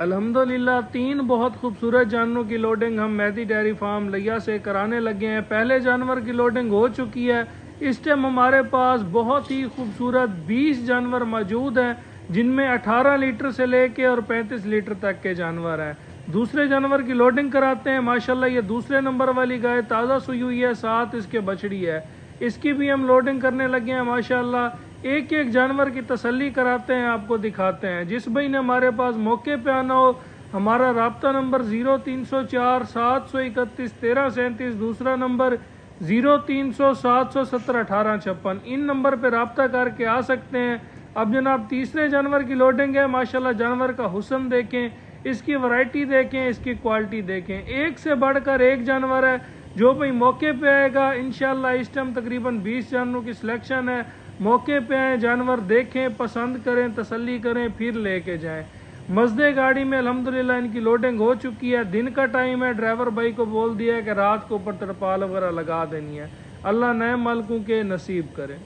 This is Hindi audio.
अल्हम्दुलिल्लाह 3 बहुत खूबसूरत जानवरों की लोडिंग हम मेहदी डेयरी फार्म लिया से कराने लगे हैं। पहले जानवर की लोडिंग हो चुकी है। इस टाइम हमारे पास बहुत ही खूबसूरत 20 जानवर मौजूद हैं, जिनमें 18 लीटर से लेके और 35 लीटर तक के जानवर हैं। दूसरे जानवर की लोडिंग कराते हैं। माशाल्लाह ये दूसरे नंबर वाली गाय ताज़ा सुई हुई है, साथ इसके बछड़ी है। इसकी भी हम लोडिंग करने लगे हैं। माशाल्लाह एक एक जानवर की तसल्ली कराते हैं, आपको दिखाते हैं। जिस भाई ने हमारे पास मौके पे आना हो, हमारा राब्ता नंबर 0304 731 1337, दूसरा नंबर 0300 717 1856। इन नंबर पे राब्ता करके आ सकते हैं। अब जनाब तीसरे जानवर की लोडिंग है। माशाल्लाह जानवर का हुस्न देखें, इसकी वैरायटी देखें, इसकी क्वालिटी देखें। एक से बढ़कर एक जानवर है। जो भाई मौके पे आएगा इंशाल्लाह, इस टाइम तकरीबन 20 जानवरों की सिलेक्शन है। मौके पे आए, जानवर देखें, पसंद करें, तसल्ली करें, फिर लेके जाएं। मजदे गाड़ी में अल्हम्दुलिल्लाह इनकी लोडिंग हो चुकी है। दिन का टाइम है, ड्राइवर भाई को बोल दिया है कि रात को ऊपर तरपाल वगैरह लगा देनी है। अल्लाह नए मालिकों के नसीब करे।